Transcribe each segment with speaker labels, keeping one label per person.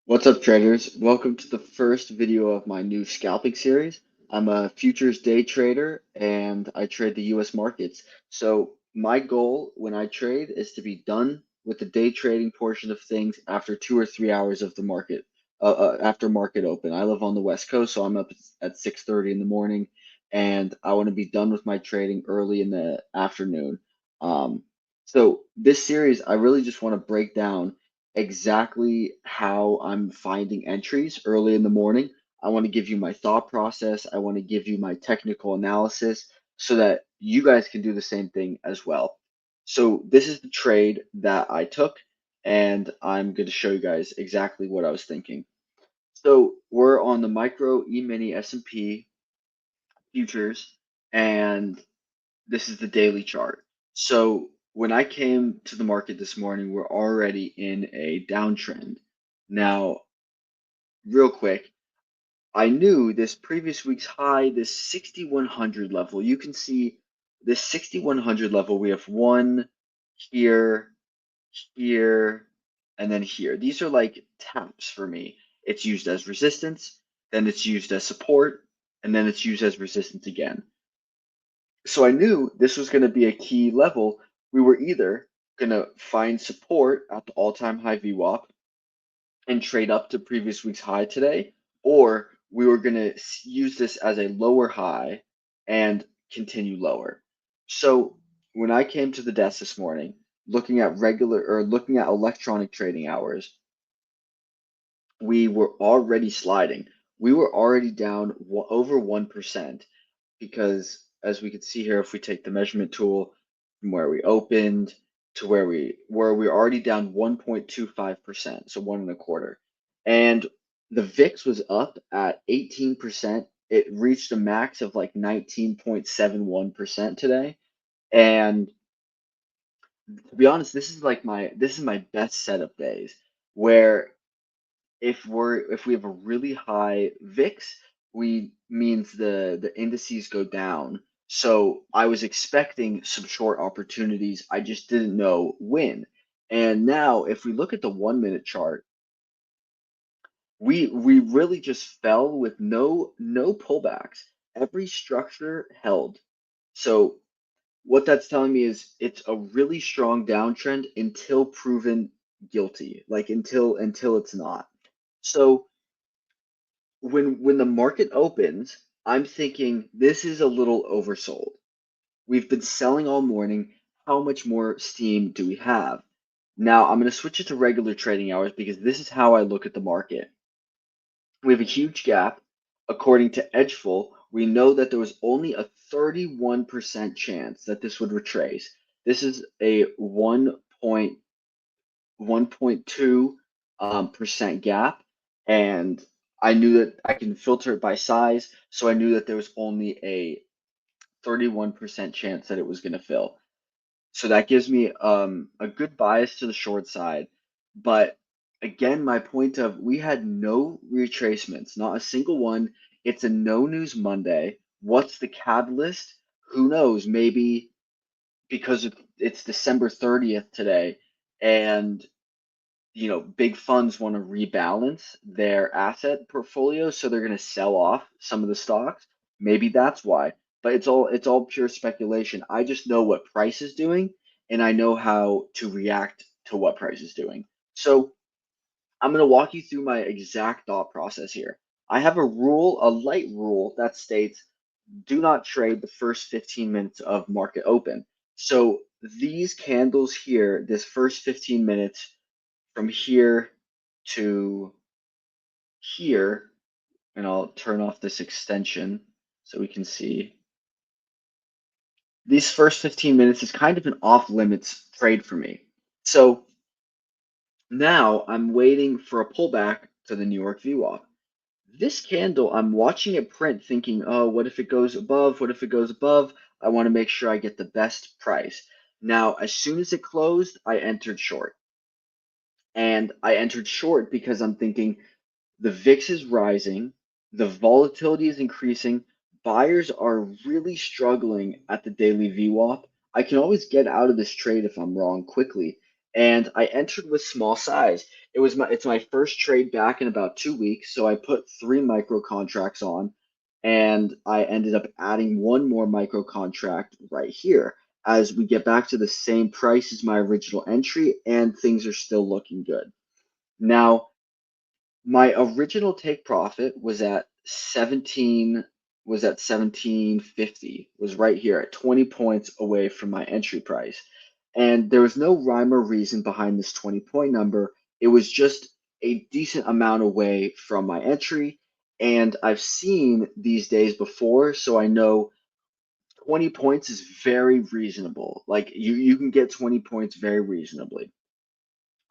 Speaker 1: What's up, traders? Welcome to the first video of my new scalping series. I'm a futures day trader and I trade the US markets. So, my goal when I trade is to be done with the day trading portion of things after 2 or 3 hours of the market, after market open. I live on the West Coast, so I'm up at 6:30 in the morning and I want to be done with my trading early in the afternoon. Um, so, this series, I really just want to break down exactly how I'm finding entries early in the morning. I want to give you my thought process. I want to give you my technical analysis so that you guys can do the same thing as well. So this is the trade that I took, and I'm going to show you guys exactly what I was thinking. So we're on the micro E-mini S&P futures, and this is the daily chart. So when I came to the market this morning, we're already in a downtrend. Now, real quick, I knew this previous week's high, this 6,100 level. You can see this 6,100 level. We have one here, here, and then here. These are like taps for me. It's used as resistance, then it's used as support, and then it's used as resistance again. So I knew this was going to be a key level. We were either going to find support at the all-time high VWAP and trade up to previous week's high today, or we were going to use this as a lower high and continue lower. So when I came to the desk this morning, looking at electronic trading hours, we were already sliding. We were already down over 1% because as we can see here, if we take the measurement tool from where we opened to where we're already down 1.25%, so 1.25. And the VIX was up at 18%. It reached a max of like 19.71% today. And to be honest, this is my best set of days where if we have a really high VIX, we means the indices go down. So I was expecting some short opportunities. I just didn't know when. And now if we look at the 1 minute chart, we really just fell with no pullbacks. Every structure held. So what that's telling me is it's a really strong downtrend until proven guilty, like until it's not. So when the market opens, I'm thinking this is a little oversold. We've been selling all morning. How much more steam do we have? Now I'm going to switch it to regular trading hours because this is how I look at the market. We have a huge gap. According to Edgeful, we know that there was only a 31% chance that this would retrace. This is a 1.2 percent gap, and I knew that I can filter it by size, so I knew that there was only a 31% chance that it was going to fill. So that gives me a good bias to the short side. But again, my point of we had no retracements, not a single one. It's a no news Monday. What's the catalyst? Who knows? Maybe because it's December 30th today, and big funds want to rebalance their asset portfolio, so they're going to sell off some of the stocks. Maybe that's why, but it's all pure speculation. I just know what price is doing, and I know how to react to what price is doing. So I'm going to walk you through my exact thought process here. I have a light rule that states do not trade the first 15 minutes of market open. So these candles here, this first 15 minutes from here to here, and I'll turn off this extension so we can see. These first 15 minutes is kind of an off limits trade for me. So now I'm waiting for a pullback to the New York VWAP. This candle, I'm watching it print thinking, oh, what if it goes above? What if it goes above? I want to make sure I get the best price. Now, as soon as it closed, I entered short. And I entered short because I'm thinking the VIX is rising, the volatility is increasing, buyers are really struggling at the daily VWAP. I can always get out of this trade if I'm wrong quickly. and I entered with small size. It's my first trade back in about 2 weeks, so I put three micro contracts on, and I ended up adding one more micro contract right here as we get back to the same price as my original entry, and things are still looking good. Now, my original take profit was at 1750, was right here at 20 points away from my entry price. And there was no rhyme or reason behind this 20-point number. It was just a decent amount away from my entry. And I've seen these days before, so I know 20 points is very reasonable. Like you can get 20 points very reasonably.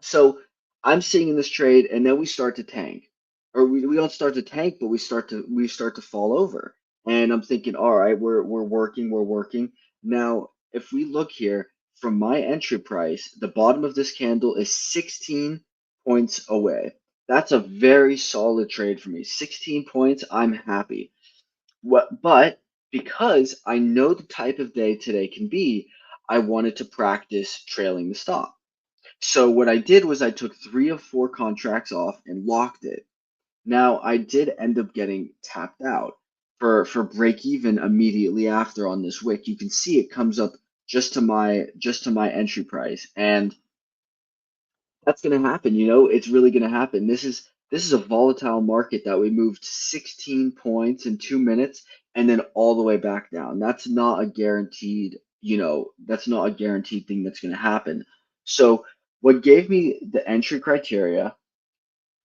Speaker 1: So I'm seeing in this trade, and then we start to tank, or we don't start to tank, but we start to fall over. And I'm thinking, all right, we're working. Now, if we look here from my entry price, the bottom of this candle is 16 points away. That's a very solid trade for me. 16 points, I'm happy. But because I know the type of day today can be, I wanted to practice trailing the stop. So what I did was I took three of four contracts off and locked it. Now I did end up getting tapped out for break even immediately after on this wick. You can see it comes up just to my entry price, and that's going to happen. It's really going to happen. This is a volatile market that we moved 16 points in 2 minutes and then all the way back down. That's not a guaranteed thing that's going to happen. So what gave me the entry criteria,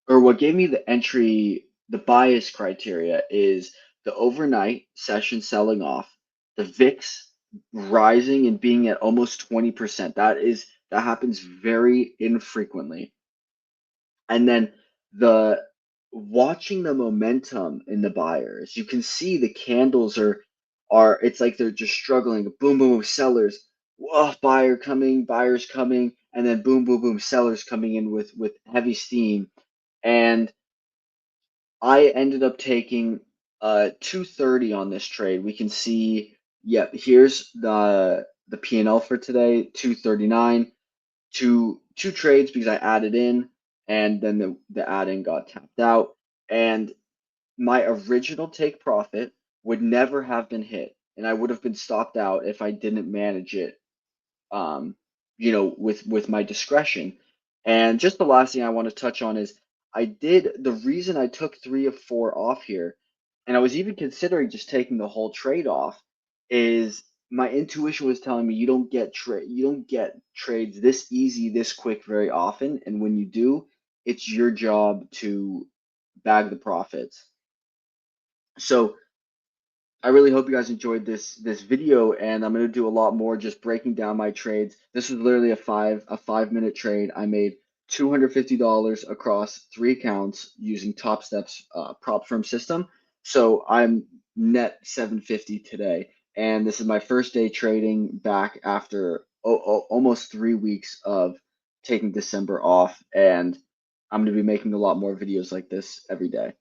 Speaker 1: or what gave me the bias criteria is the overnight session selling off, the VIX rising and being at almost 20%. That happens very infrequently. And then the watching the momentum in the buyers, you can see the candles are it's like they're just struggling. Boom, boom, boom, sellers. Whoa, buyers coming, and then boom, boom, boom, sellers coming in with heavy steam. And I ended up taking 230 on this trade. We can see, yep, here's the P&L for today, 239. Two trades because I added in, and then the add-in got tapped out. And my original take profit would never have been hit, and I would have been stopped out if I didn't manage it, um, with my discretion. And just the last thing I want to touch on is the reason I took three of four off here, and I was even considering just taking the whole trade off, is my intuition was telling me you don't get trades this easy, this quick very often, and when you do, it's your job to bag the profits. So I really hope you guys enjoyed this video, and I'm gonna do a lot more just breaking down my trades. This was literally a 5 minute trade. I made $250 across three accounts using Topstep's prop firm system. So I'm net 750 today, and this is my first day trading back after almost 3 weeks of taking December off, and I'm gonna be making a lot more videos like this every day.